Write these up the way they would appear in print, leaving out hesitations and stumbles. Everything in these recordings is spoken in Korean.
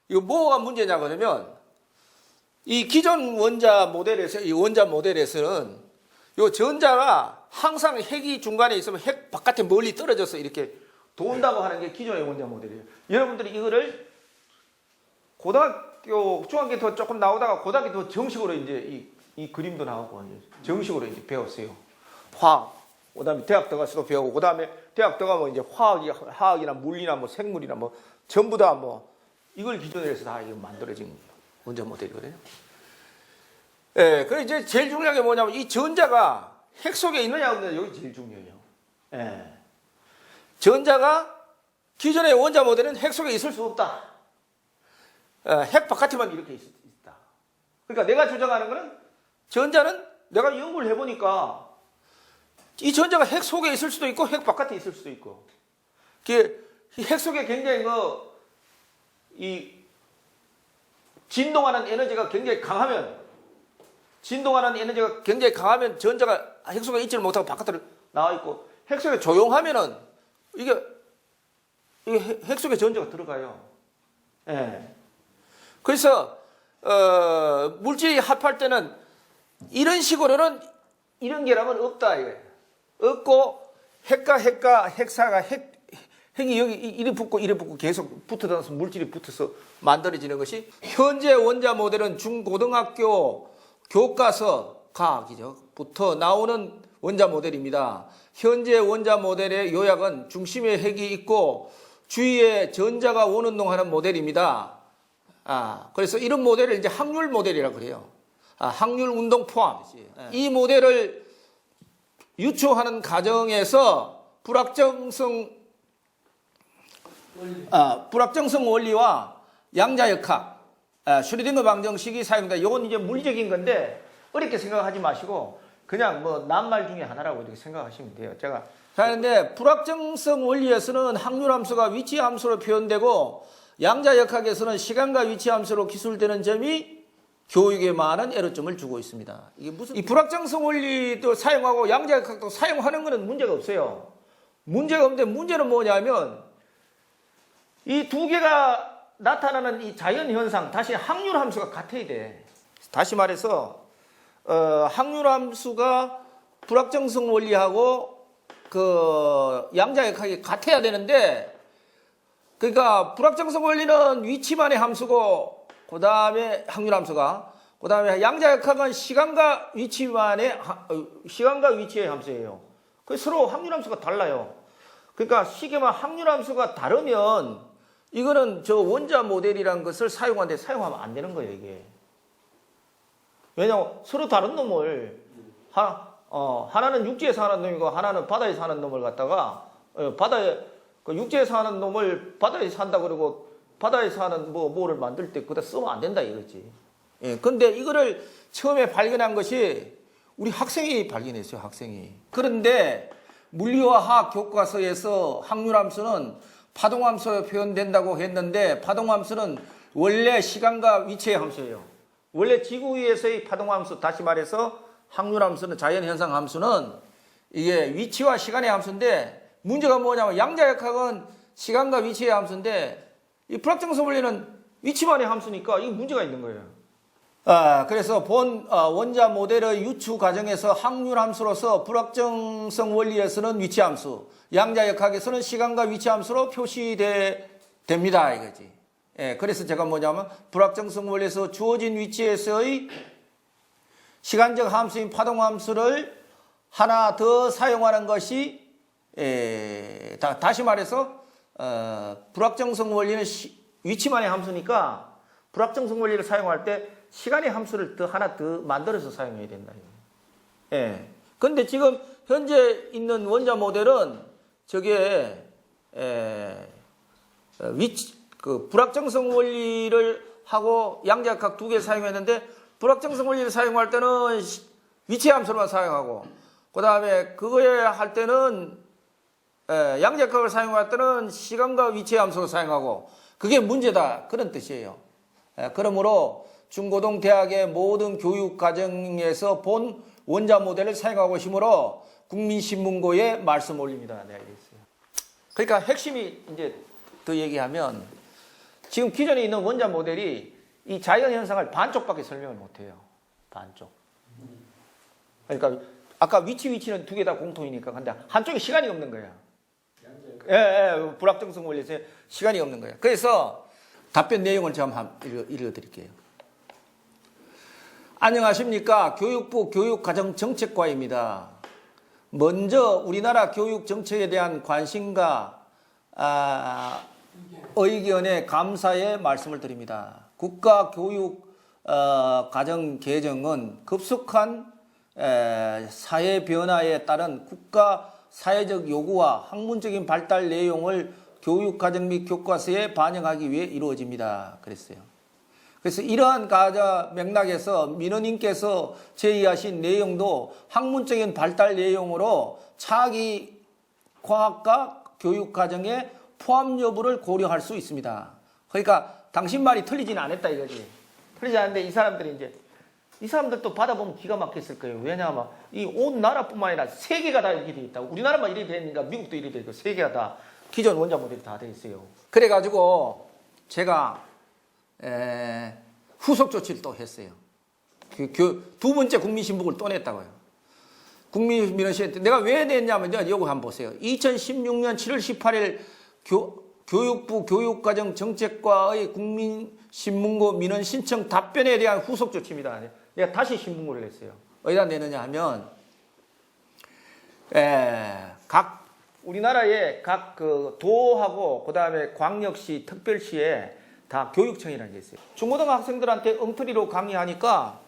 이거 뭐가 문제냐 그러면 이 기존 원자 모델에서는 요 전자가 항상 핵이 중간에 있으면 핵 바깥에 멀리 떨어져서 이렇게 돈다고 하는 게 기존의 원자 모델이에요. 여러분들이 이거를 고등학교, 중학교 더 조금 나오다가 고등학교 더 정식으로 이제 이 그림도 나오고 정식으로 이제 배웠어요. 화학, 그다음에 대학 들어가서도 배우고, 그다음에 대학 들어가면 이제 화학이나 물리나 뭐 생물이나 뭐 전부 다 뭐 이걸 기준으로 해서 다 이거 만들어진 원자 모델이거든요. 예, 그래 이제 제일 중요한 게 뭐냐면 이 전자가 핵 속에 있느냐 없느냐 여기 제일 중요해요. 예. 전자가 기존의 원자 모델은 핵 속에 있을 수 없다. 핵 바깥에만 이렇게 있다. 그러니까 내가 주장하는 거는 전자는 내가 연구를 해보니까 이 전자가 핵 속에 있을 수도 있고 핵 바깥에 있을 수도 있고, 핵 속에 굉장히 이 진동하는 에너지가 굉장히 강하면 전자가 핵 속에 있지를 못하고 바깥으로 나와 있고, 핵 속에 조용하면은 이게 핵 속에 전자가 들어가요. 예. 그래서 물질이 합할 때는 이런 식으로는 이런 결합은 없다 이거예요. 없고 핵사가 핵이 여기 이리 붙고 계속 붙어서 물질이 붙어서 만들어지는 것이 현재 원자 모델은 중고등학교 교과서 과학이죠.부터 나오는 원자 모델입니다. 현재 원자 모델의 요약은 중심에 핵이 있고 주위에 전자가 원운동하는 모델입니다. 그래서 이런 모델을 이제 확률 모델이라고 그래요. 확률 운동 포함이지. 이 모델을 유추하는 과정에서 불확정성 원리와 양자역학, 슈레딩거 방정식이 사용된다. 이건 이제 물리적인 건데 어렵게 생각하지 마시고 그냥 뭐 낱말 중에 하나라고 이렇게 생각하시면 돼요. 그런데 불확정성 원리에서는 확률함수가 위치함수로 표현되고 양자역학에서는 시간과 위치함수로 기술되는 점이 교육에 많은 애로점을 주고 있습니다. 이게 무슨 이 불확정성 원리도 사용하고 양자역학도 사용하는 것은 문제가 없어요. 문제가 없는데 문제는 뭐냐면 이 두 개가 나타나는 이 자연현상, 다시 확률함수가 같아야 돼. 다시 말해서 확률함수가 불확정성 원리하고 양자역학이 같아야 되는데, 그러니까 불확정성 원리는 위치만의 함수고 그 다음에 확률함수가, 그 다음에 양자역학은 시간과 위치의 함수예요. 그 서로 확률함수가 달라요. 그러니까 쉽게 말하면 확률함수가 다르면 이거는 저 원자 모델이라는 것을 사용하면 안 되는 거예요, 이게. 왜냐하면 서로 다른 놈을 하나는 육지에서 사는 놈이고 하나는 바다에 사는 놈을 갖다가 육지에 사는 놈을 바다에 산다 그러고 바다에 사는 뭐를 만들 때 그다 쓰면 안 된다 이거지. 예. 근데 이거를 처음에 발견한 것이 우리 학생이 발견했어요, 학생이. 그런데 물리와 화학 교과서에서 확률함수는 파동함수로 표현된다고 했는데, 파동함수는 원래 시간과 위치의 함수예요. 원래 지구 위에서의 파동함수, 다시 말해서 확률함수는, 자연현상 함수는 이게 위치와 시간의 함수인데, 문제가 뭐냐면 양자역학은 시간과 위치의 함수인데 이 불확정성 원리는 위치만의 함수니까 이게 문제가 있는 거예요. 그래서 본 원자 모델의 유추 과정에서 확률함수로서 불확정성 원리에서는 위치함수, 양자역학에서는 시간과 위치함수로 표시됩니다 이거지. 예, 그래서 제가 뭐냐면 불확정성 원리에서 주어진 위치에서의 시간적 함수인 파동함수를 하나 더 사용하는 것이, 다시 말해서 불확정성 원리는 위치만의 함수니까 불확정성 원리를 사용할 때 시간의 함수를 하나 더 만들어서 사용해야 된다. 예. 근데 지금 현재 있는 원자 모델은 저게 불확정성 원리를 하고 양자역학 두 개 사용했는데, 불확정성 원리를 사용할 때는 위치 함수로만 사용하고, 그 다음에 그거에 할 때는 양자역학을 사용할 때는 시간과 위치 함수로 사용하고, 그게 문제다 그런 뜻이에요. 그러므로 중고등 대학의 모든 교육 과정에서 본 원자 모델을 사용하고 있으므로 국민신문고에 말씀 올립니다. 네, 알겠어요. 그러니까 핵심이 이제 더 얘기하면, 지금 기존에 있는 원자 모델이 이 자연 현상을 반쪽밖에 설명을 못해요. 반쪽. 그러니까 아까 위치는 두 개 다 공통이니까 근데 한쪽에 시간이 없는 거야. 예, 불확정성 원리에서 시간이 없는 거야. 그래서 답변 내용을 제가 한번 읽어드릴게요. 안녕하십니까. 교육부 교육가정정책과입니다. 먼저 우리나라 교육 정책에 대한 관심과 의견에 감사의 말씀을 드립니다. 국가 교육 가정 개정은 급속한 사회 변화에 따른 국가 사회적 요구와 학문적인 발달 내용을 교육 과정 및 교과서에 반영하기 위해 이루어집니다. 그랬어요. 그래서 이러한 맥락에서 민원인께서 제의하신 내용도 학문적인 발달 내용으로 차기 과학과 교육 과정의 포함 여부를 고려할 수 있습니다. 그러니까 당신 말이 틀리지는 않았다 이거지. 틀리지 않은데 이 사람들도 받아보면 기가 막혔을 거예요. 왜냐하면 이 온 나라뿐만 아니라 세계가 다 이렇게 돼 있다고. 우리나라만 이렇게 되니까 미국도 이렇게 돼 있고 세계가 다 기존 원자 모델이 다 돼 있어요. 그래가지고 제가 후속 조치를 또 했어요. 두 번째 국민신문을 또 냈다고요. 국민민원시에 내가 왜 냈냐면요. 이거 한번 보세요. 2016년 7월 18일 교육부 교육과정정책과의 국민신문고 민원 신청 답변에 대한 후속 조치입니다. 내가 다시 신문고를 냈어요. 어디다 내느냐 하면 우리나라의 각 그 도하고 그다음에 광역시, 특별시에 다 교육청이라는 게 있어요. 중고등학생들한테 엉터리로 강의하니까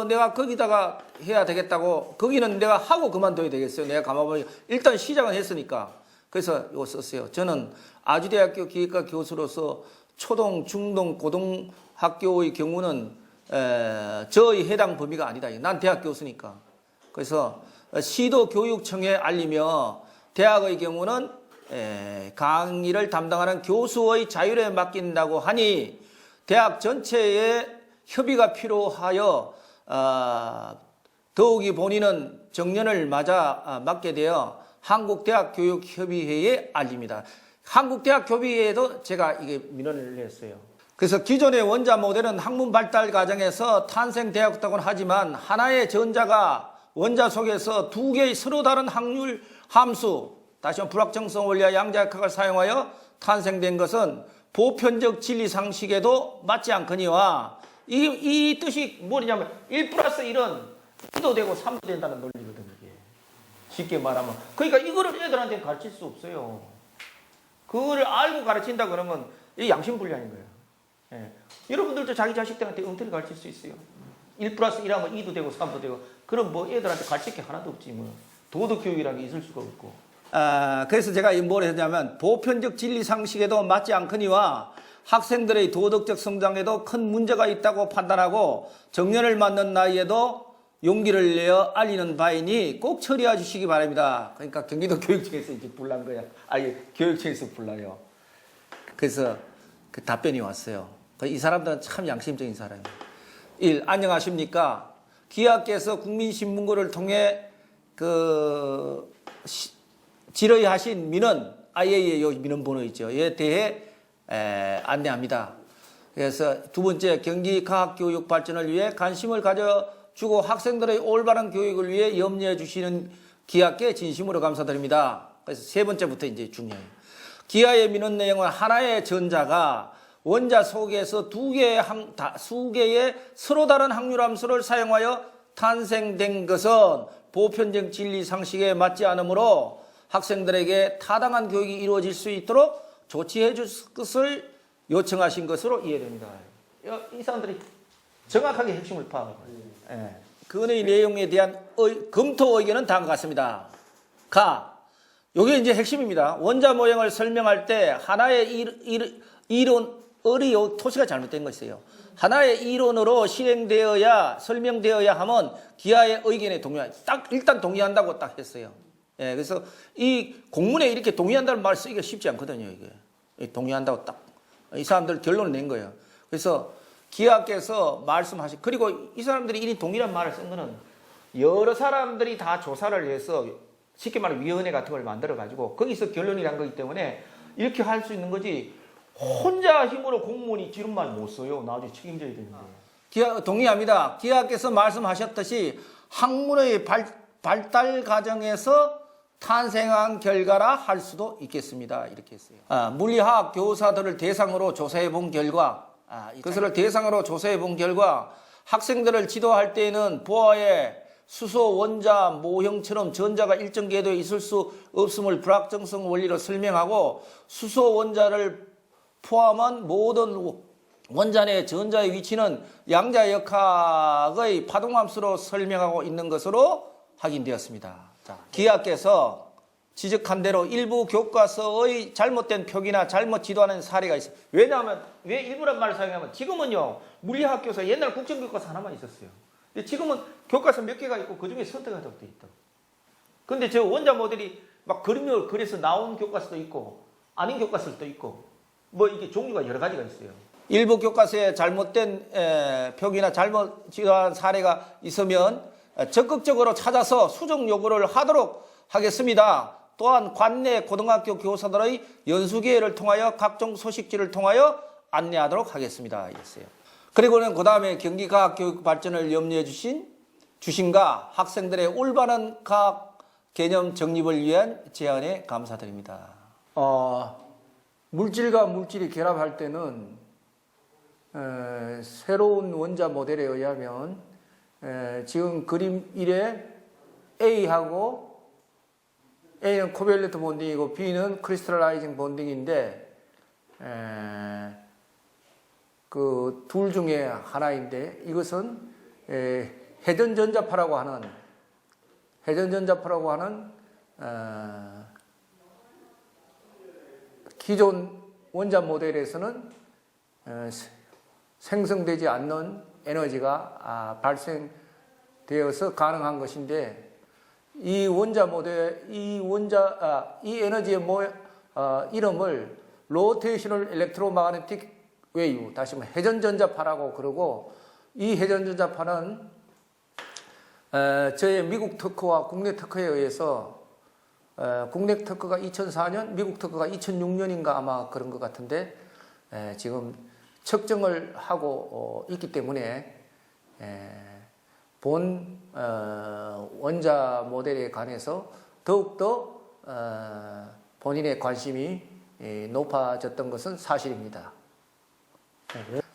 내가 거기다가 해야 되겠다고 거기는 내가 하고 그만둬야 되겠어요. 내가 가만보니 일단 시작은 했으니까. 그래서 이거 썼어요. 저는 아주대학교 기획과 교수로서 초등, 중등, 고등학교의 경우는 저의 해당 범위가 아니다. 난 대학 교수니까. 그래서 시도 교육청에 알리며 대학의 경우는 강의를 담당하는 교수의 자율에 맡긴다고 하니 대학 전체의 협의가 필요하여 더욱이 본인은 정년을 맞아 맡게 되어 한국대학교육협의회에 알립니다. 한국대학교육협의회에도 제가 이게 민원을 냈어요. 그래서 기존의 원자 모델은 학문 발달 과정에서 탄생되었다고는 하지만 하나의 전자가 원자 속에서 두 개의 서로 다른 확률 함수, 다시 한번 불확정성 원리와 양자역학을 사용하여 탄생된 것은 보편적 진리 상식에도 맞지 않거니와 이 뜻이 뭐냐면 1 플러스 1은 2도 되고 3도 된다는 논리거든요. 이게. 쉽게 말하면. 그러니까 이거를 애들한테 가르칠 수 없어요. 그거를 알고 가르친다 그러면 이게 양심불량인 거예요. 예. 여러분들도 자기 자식들한테 엉터리 가르칠 수 있어요. 1 플러스 1하면 2도 되고 3도 되고 그럼 뭐 애들한테 가르칠 게 하나도 없지 뭐. 도덕교육이라는 게 있을 수가 없고. 그래서 제가 뭘 했냐면 보편적 진리 상식에도 맞지 않거니와 학생들의 도덕적 성장에도 큰 문제가 있다고 판단하고 정년을 맞는 나이에도 용기를 내어 알리는 바이니 꼭 처리해 주시기 바랍니다. 그러니까 경기도 교육청에서 이제 불난 거야. 아니 교육청에서 불러요. 그래서 그 답변이 왔어요. 이 사람들은 참 양심적인 사람이에요. 1. 안녕하십니까. 기하께서 국민신문고를 통해 질의하신 민원, IAEA 민원 번호 있죠. 에 대해 안내합니다. 그래서 두 번째, 경기 과학교육 발전을 위해 관심을 가져주고 학생들의 올바른 교육을 위해 염려해 주시는 기하께 진심으로 감사드립니다. 그래서 세 번째부터 이제 중요해요. 기하의 민원 내용은 하나의 전자가 원자 속에서 두 개의 서로 다른 확률함수를 사용하여 탄생된 것은 보편적 진리 상식에 맞지 않으므로 학생들에게 타당한 교육이 이루어질 수 있도록 조치해 줄 것을 요청하신 것으로 이해됩니다. 이 사람들이 정확하게 핵심을 파악하고 있어요. 그의 내용에 대한 검토 의견은 다음과 같습니다. 요게 이제 핵심입니다. 원자 모형을 설명할 때 하나의 토시가 잘못된 것이에요. 하나의 이론으로 설명되어야 하면 기하의 의견에 일단 동의한다고 딱 했어요. 그래서 이 공문에 이렇게 동의한다는 말 쓰기가 쉽지 않거든요, 이게. 동의한다고 이 사람들 결론을 낸 거예요. 그래서 기하께서 그리고 이 사람들이 이 동의란 말을 쓴 거는 여러 사람들이 다 조사를 해서 쉽게 말하면 위원회 같은 걸 만들어가지고 거기서 결론이 난 거기 때문에 이렇게 할 수 있는 거지 혼자 힘으로 공무원이 지른 말 못 써요. 나중에 책임져야 되는데. 동의합니다. 기하께서 말씀하셨듯이 학문의 발달 과정에서 탄생한 결과라 할 수도 있겠습니다. 이렇게 했어요. 물리학 교사들을 대상으로 조사해 본 결과, 그것을 대상으로 조사해 본 결과 학생들을 지도할 때에는 보아의 수소, 원자, 모형처럼 전자가 일정 궤도에 있을 수 없음을 불확정성 원리로 설명하고 수소, 원자를 포함한 모든 원자 내 전자의 위치는 양자역학의 파동함수로 설명하고 있는 것으로 확인되었습니다. 자, 기하께서 지적한 대로 일부 교과서의 잘못된 표기나 잘못 지도하는 사례가 있어요. 왜냐하면 왜 일부란 말을 사용하면 지금은요 물리학 교사 옛날 국정교과서 하나만 있었어요. 근데 지금은 교과서 몇 개가 있고 그 중에 선택하도록 돼 있다. 근데 저 원자 모델이 막 그림을 그려서 나온 교과서도 있고 아닌 교과서도 있고 뭐 이게 종류가 여러 가지가 있어요. 일부 교과서에 잘못된 표기나 잘못 지도한 사례가 있으면 적극적으로 찾아서 수정 요구를 하도록 하겠습니다. 또한 관내 고등학교 교사들의 연수기회를 통하여 각종 소식지를 통하여 안내하도록 하겠습니다. 이랬어요. 그리고는 그 다음에 경기과학교육 발전을 염려해 주신가 학생들의 올바른 과학 개념 정립을 위한 제안에 감사드립니다. 물질과 물질이 결합할 때는 새로운 원자 모델에 의하면 지금 그림 1에 A하고 A는 코밸런트 본딩이고 B는 크리스탈라이징 본딩인데 그 둘 중에 하나인데 이것은 회전전자파라고 하는 기존 원자 모델에서는 생성되지 않는 에너지가 발생되어서 가능한 것인데 이 원자 모델, 이 에너지의 이름을 로테이셔널 일렉트로마그네틱 웨이브, 다시 말해 회전전자파라고 그러고 이 회전전자파는 저의 미국 특허와 국내 특허에 의해서 국내 특허가 2004년, 미국 특허가 2006년인가 아마 그런 것 같은데 지금 측정을 하고 있기 때문에 본 원자 모델에 관해서 더욱더 본인의 관심이 높아졌던 것은 사실입니다.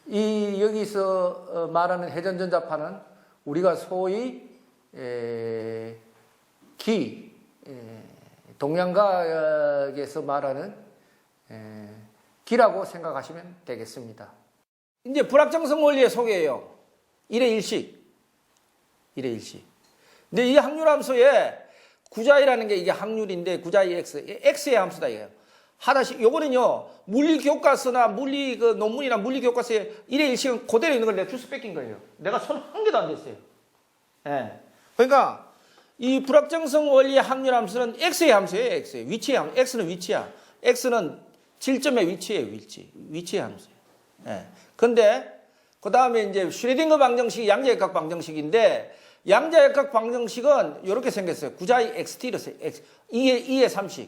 이 여기서 말하는 회전전자파는 우리가 소위 동양과학에서 말하는 기라고 생각하시면 되겠습니다. 이제 불확정성 원리의 소개예요. 1의 1식. 근데 이 확률함수에 구자이라는 게 이게 확률인데 구자이 x의 함수다 이거예요. 하나씩 요거는요 물리 교과서나 물리 그 논문이나 물리 교과서에 1의 1식은 그대로 있는 걸 내가 주스 뺏긴 거예요. 내가 손 한 개도 안 댔어요. 예. 그러니까 이 불확정성 원리의 확률함수는 x의 함수예요. x의 위치의 함수. x는 위치야. x는 질점의 위치예요. 위치의 함수예요. 예. 근데 그 다음에 이제 슈레딩거 방정식이 양자역학 방정식인데 양자역학 방정식은 이렇게 생겼어요. 구자의 xt로 2의 3식.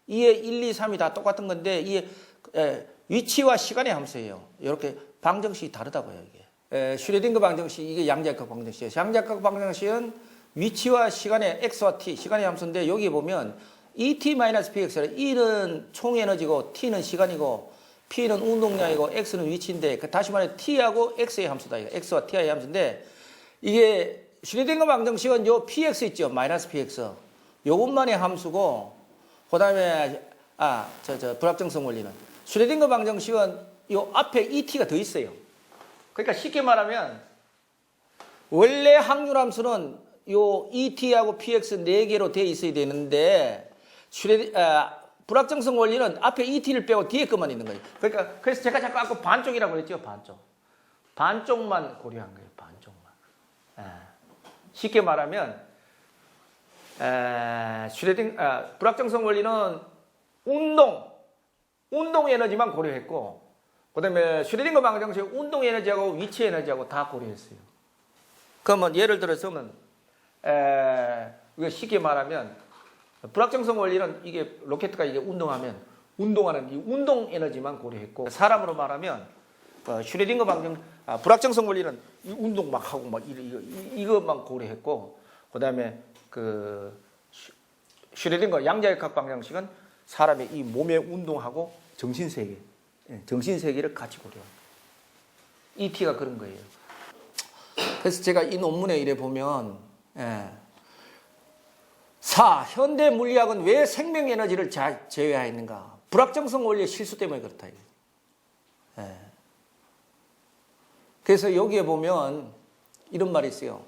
2의 1, 2, 3이 다 똑같은 건데 이게 위치와 시간의 함수예요. 이렇게 방정식이 다르다고요. 이게 슈레딩거 방정식 이게 양자역학 방정식이에요. 양자역학 방정식은 위치와 시간의 x와 t 시간의 함수인데 여기 보면 ET-px라 1은 총에너지고 t는 시간이고 p는 운동량이고 x는 위치인데 다시 말해 t하고 x의 함수다. 이거. x와 t의 함수인데 이게 슈레딩거 방정식은 요 px 있죠. -px 요것만의 함수고 그 다음에 불확정성 원리는 슈레딩거 방정식은 요 앞에 et가 더 있어요. 그러니까 쉽게 말하면 원래 확률함수는 요 et하고 px 4개로 되어 있어야 되는데 불확정성 원리는 앞에 et를 빼고 뒤에 것만 있는 거예요. 그러니까 그래서 제가 자꾸 아까 반쪽이라고 그랬죠. 반쪽만 고려한 거예요. 반쪽만. 쉽게 말하면 불확정성 원리는 운동 에너지만 고려했고 그다음에 슈레딩거 방정식 운동 에너지하고 위치 에너지하고 다 고려했어요. 그러면 예를 들어서면 이거 쉽게 말하면 불확정성 원리는 이게 로켓가 이게 운동하면 운동하는 이 운동 에너지만 고려했고 사람으로 말하면 슈레딩거 불확정성 원리는 이 운동 막 하고 막 이것만 고려했고 그다음에 그 슈레딩거 양자역학 방정식은 사람의 이 몸의 운동하고 정신 세계를 같이 고려합니다. ET가 그런 거예요. 그래서 제가 이 논문에 이래 보면 현대 물리학은 왜 생명 에너지를 제외하였는가? 불확정성 원리의 실수 때문에 그렇다. 그래서 여기에 보면 이런 말이 있어요.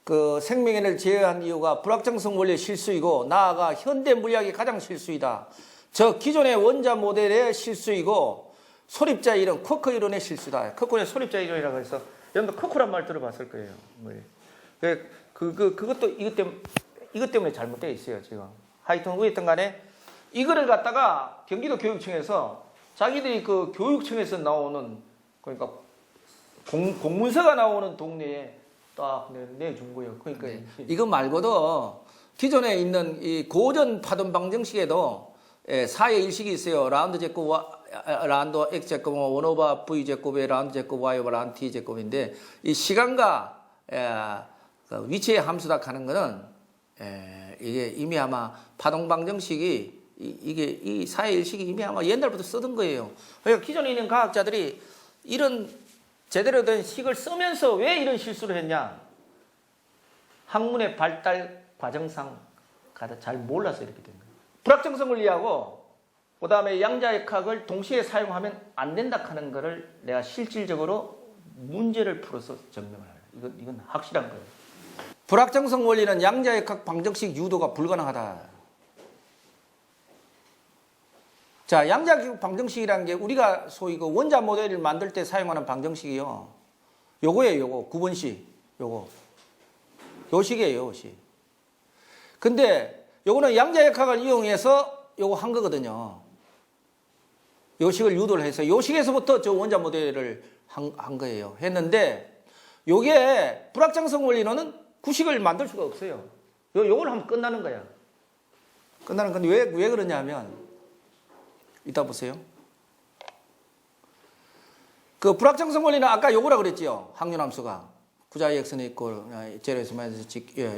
그 생명 에너지를 제외한 이유가 불확정성 원리의 실수이고 나아가 현대 물리학이 가장 실수이다. 저 기존의 원자 모델의 실수이고 소립자 이론, 쿼크 이론의 실수다. 쿼크의 소립자 이론이라고 해서 여러분들 쿼크란 말 들어봤을 거예요. 그것도 이것 때문에 잘못되어 있어요, 지금. 하여튼 어쨌든 간에 이거를 갖다가 경기도 교육청에서 자기들이 그 교육청에서 나오는 그러니까 공문서가 나오는 동네에 딱 내준 거예요. 그러니까 이거 말고도 기존에 있는 이 고전 파동 방정식에도 사의 일식이 있어요. 라운드 제곱 라운드 x 제곱 원 오버 v 제곱의 라운드 제곱 y 오버 라운드 t 제곱인데 이 시간과 위치의 함수다 하는 거는 이게 이미 아마 파동 방정식이 이게 이 사의 일식이 이미 아마 옛날부터 쓰던 거예요. 그러니까 기존에 있는 과학자들이 이런 제대로 된 식을 쓰면서 왜 이런 실수를 했냐? 학문의 발달 과정상 잘 몰라서 이렇게 된 거예요. 불확정성 원리하고 그다음에 양자역학을 동시에 사용하면 안 된다 하는 거를 내가 실질적으로 문제를 풀어서 증명을 해요. 이건 확실한 거예요. 불확정성 원리는 양자역학 방정식 유도가 불가능하다. 자, 양자역학 방정식이라는 게 우리가 소위 그 원자 모델을 만들 때 사용하는 방정식이요. 요거예요, 요거. 9번식. 요거. 요 식이에요, 요 식. 근데 요거는 양자역학을 이용해서 요거 한 거거든요. 요 식을 유도를 해서 요 식에서부터 저 원자 모델을 한 거예요. 했는데 요게 불확정성 원리로는 구식을 만들 수가 없어요. 요걸 하면 끝나는 거야. 끝나는 건데 왜 그러냐면 이따 보세요. 그 불확정성 원리는 아까 요거라 그랬지요. 항륜함수가 구자 x는 이꼴 제로에서 마이너스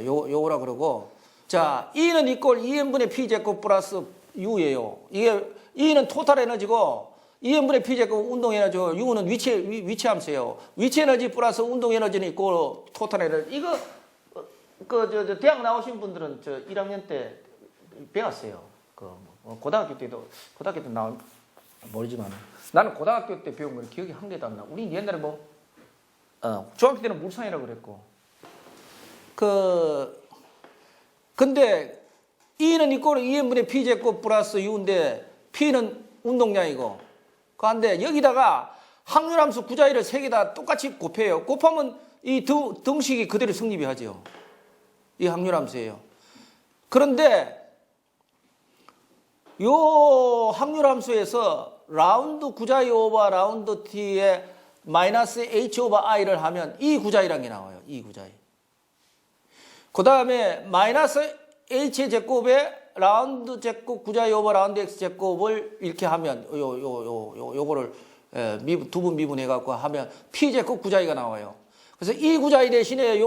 요거라 그러고 자 E는 이꼴 2n분의 p제곱 플러스 U예요. 이게 E는 토탈 에너지고 2n분의 p제곱 운동 에너지고 U는 위치 함수예요. 위치 에너지 플러스 운동 에너지는 이꼴 토탈 에너지. 이거 저 대학 나오신 분들은 저 1학년 때 배웠어요. 고등학교 때도 나온 모르지만 나는 고등학교 때 배운 건 기억이 한 개도 안 나. 우리 옛날에 중학교 때는 물상이라고 그랬고 근데 E는 이꼴 2n분의 p제곱 플러스 U인데 P는 운동량이고 그런데 여기다가 항륜함수 구자일을 세 개 다 똑같이 곱해요. 곱하면 이 등식이 그대로 성립이 하죠. 이 항륜함수예요. 그런데 요 항률함수에서 라운드 구자이 오버 라운드 t에 마이너스 h 오버 i를 하면 이 구자이란 게 나와요. 이 구자이. 그 다음에 마이너스 h 제곱에 라운드 제곱 구자이 오버 라운드 x 제곱을 이렇게 하면 요거를 두분 미분해 갖고 하면 p 제곱 구자이가 나와요. 그래서 이 구자이 대신에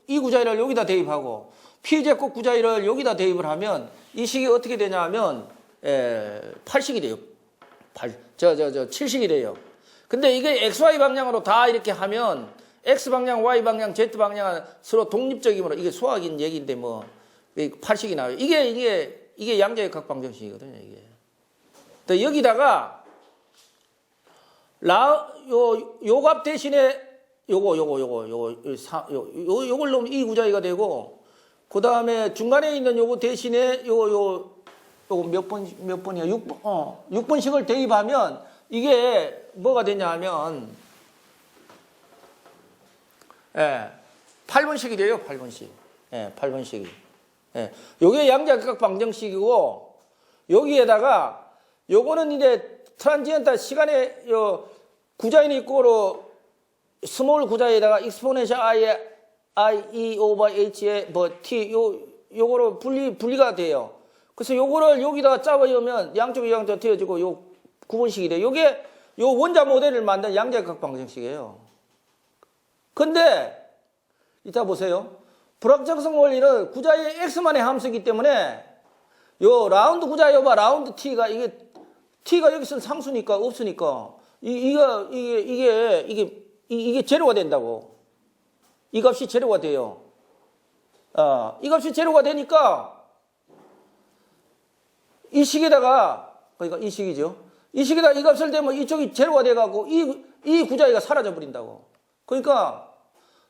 이 구자이를 여기다 대입하고 p 제곱 구자이를 여기다 대입을 하면 이 식이 어떻게 되냐면 8식이 돼요. 7식이 돼요. 근데 이게 XY 방향으로 다 이렇게 하면 X 방향, Y 방향, Z 방향은 서로 독립적이므로 이게 수학인 얘기인데 8식이 나와요. 이게 양자역학 방정식이거든요, 이게. 또 여기다가 요 값 대신에 요걸 넣으면 이 구자위가 되고 그다음에 중간에 있는 요거 대신에 요거 몇 번이야? 6번씩을 대입하면 이게 뭐가 되냐면 8번씩이 돼요. 8번씩. 8번씩이. 요게 양자역학 방정식이고 여기에다가 요거는 이제 트란지엔탈 시간에 구자인 이꼬로 스몰 구자에다가 익스포넨셜 i e 오버 h에 t 요거로 분리가 돼요. 그래서 요거를 여기다가 짜보면 양쪽이 양쪽 튀어지고 요 구분식이 돼. 요게 요 원자 모델을 만든 양자역학 방정식이에요. 근데 이따 보세요. 불확정성 원리는 구자의 x만의 함수이기 때문에 요 라운드 구자 여봐 라운드 t가 이게 t가 여기서는 상수니까 없으니까 이게 제로가 된다고. 이 값이 제로가 돼요. 이 값이 제로가 되니까 이 식에다가 그러니까 이 식이죠. 이 식에다 이 값을 대면 이쪽이 제로가 돼갖고 이 구자위가 사라져 버린다고. 그러니까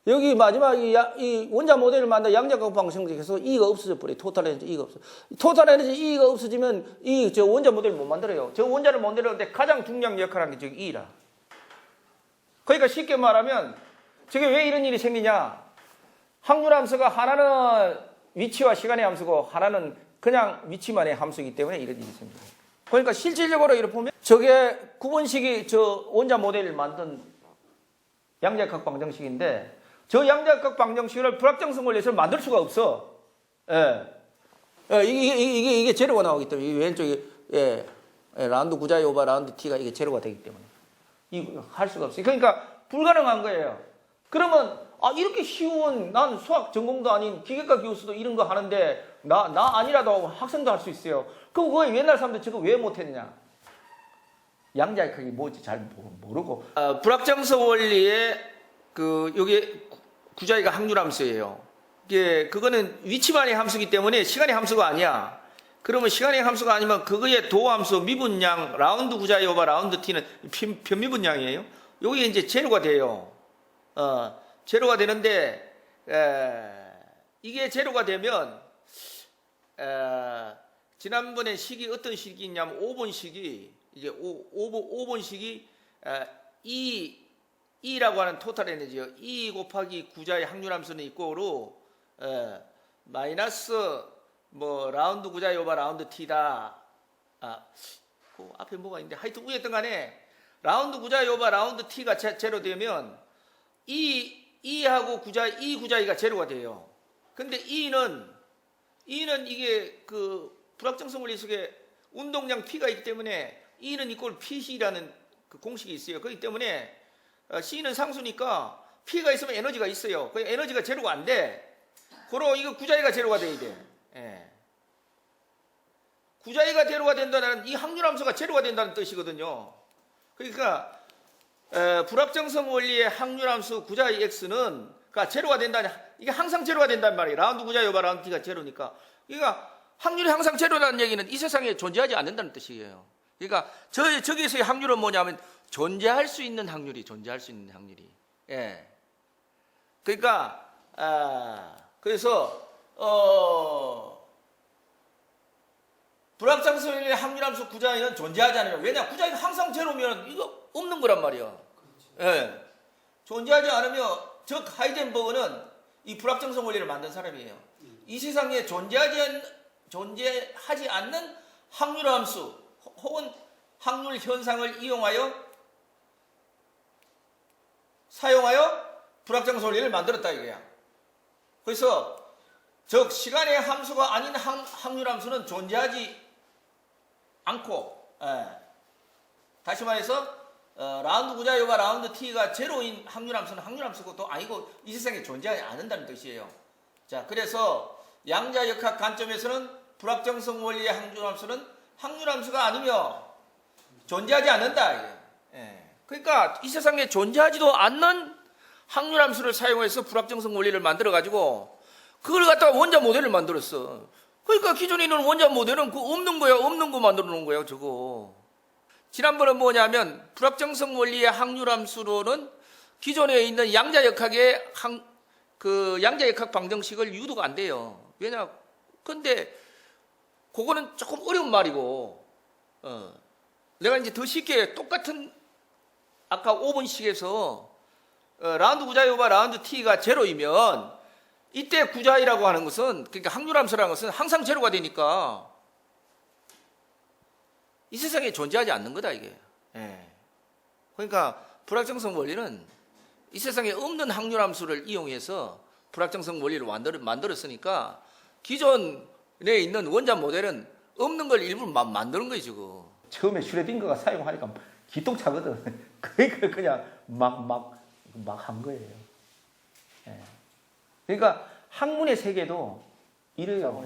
여기 마지막 이 원자 모델을 만든 양자각 방정식에서 E가 없어져 버려. 토탈 에너지 E가 없어. 토탈 에너지 E가 없어지면 저 원자 모델을 못 만들어요. 저 원자를 만들었는데 가장 중요한 역할을 하는 게 저기 E라. 그러니까 쉽게 말하면 저게 왜 이런 일이 생기냐? 확률 함수가 하나는 위치와 시간의 함수고 하나는 그냥 위치만의 함수이기 때문에 이런 일이 생깁니다. 그러니까 실질적으로 이렇게 보면 저게 구분식이 저 원자 모델을 만든 양자역학 방정식인데 저 양자역학 방정식을 불확정성 원리에서 만들 수가 없어. 이게 제로가 나오기 때문에 이 왼쪽에 라운드 구자의 오바 라운드 t가 이게 제로가 되기 때문에 이거 할 수가 없어요. 그러니까 불가능한 거예요. 그러면 이렇게 쉬운 난 수학 전공도 아닌 기계과 교수도 이런 거 하는데 나 아니라도 학생도 할 수 있어요. 그럼 왜 옛날 사람들 저거 왜 못했느냐? 양자역학이 뭔지 잘 모르고 불확정성 원리의 여기 구자위가 확률함수예요. 이게 그거는 위치만의 함수이기 때문에 시간의 함수가 아니야. 그러면 시간의 함수가 아니면 그거의 도함수 미분량 라운드 구자위 오바 라운드 t는 편미분량이에요. 여기 이제 제로가 돼요. 제로가 되는데 이게 제로가 되면 지난번에 식이 어떤 식이 있냐면 5번식이 이제 5번식이 E라고 하는 토탈 에너지요. E 곱하기 구자의 확률함수는 이꼬로 마이너스 뭐 라운드 구자의 오바 라운드 t다. 그 앞에 뭐가 있는데 하여튼 위에 있던 간에 라운드 구자의 오바 라운드 t가 제로 되면 E하고 E 구자위가 제로가 돼요. 근데 E는 이게 그 불확정성 원리 속에 운동량 P가 있기 때문에 E는 이꼴 PC라는 그 공식이 있어요. 그렇기 때문에 C는 상수니까 P가 있으면 에너지가 있어요. 그 에너지가 제로가 안 돼. 그럼 이거 구자위가 제로가 돼야 돼. 구자위가 제로가 된다는 이 확률함수가 제로가 된다는 뜻이거든요. 그러니까 불확정성 원리의 확률함수 구자위 x는 그러니까 제로가 된다니 이게 항상 제로가 된단 말이에요. 라운드 구자위 오바 라운드 t가 제로니까. 그러니까 확률이 항상 제로라는 얘기는 이 세상에 존재하지 않는다는 뜻이에요. 그러니까 저기서의 확률은 뭐냐면 존재할 수 있는 확률이. 그러니까 그래서 불확정성 원리의 확률함수 구자위는 존재하지 않으면 왜냐 구자위가 항상 제로면 이거 없는 거란 말이야. 존재하지 않으면 즉 하이젠버그는 이 불확정성 원리를 만든 사람이에요. 이 세상에 존재하지 않는 확률함수 혹은 확률 현상을 사용하여 불확정성 원리를 만들었다 이거야. 그래서 즉 시간의 함수가 아닌 확률함수는 존재하지 않고 다시 말해서 라운드 구자위 오바 라운드 t가 제로인 확률함수는 확률함수고 또 아니고 이 세상에 존재하지 않는다는 뜻이에요. 자, 그래서 양자역학 관점에서는 불확정성 원리의 확률함수는 확률함수가 아니며 존재하지 않는다. 그러니까 이 세상에 존재하지도 않는 확률함수를 사용해서 불확정성 원리를 만들어가지고 그걸 갖다가 원자 모델을 만들었어. 그러니까 기존에 있는 원자 모델은 그 없는 거 만들어 놓은 거예요, 저거. 지난번에 뭐냐면 불확정성 원리의 확률함수로는 기존에 있는 양자역학의 양자역학 방정식을 유도가 안 돼요. 왜냐? 근데 그거는 조금 어려운 말이고, 내가 이제 더 쉽게 똑같은 아까 5번식에서 라운드 구자위 오바 라운드 t가 제로이면 이때 구자위라고 하는 것은 그러니까 확률함수라는 것은 항상 제로가 되니까 이 세상에 존재하지 않는 거다 이게. 그러니까 불확정성 원리는 이 세상에 없는 확률함수를 이용해서 불확정성 원리를 만들었으니까 기존에 있는 원자 모델은 없는 걸 일부러 만드는 거지 지금. 처음에 슈레딩거가 사용하니까 기똥차거든. 그러니까 그냥 막 한 거예요. 예. 그러니까 학문의 세계도 이래요.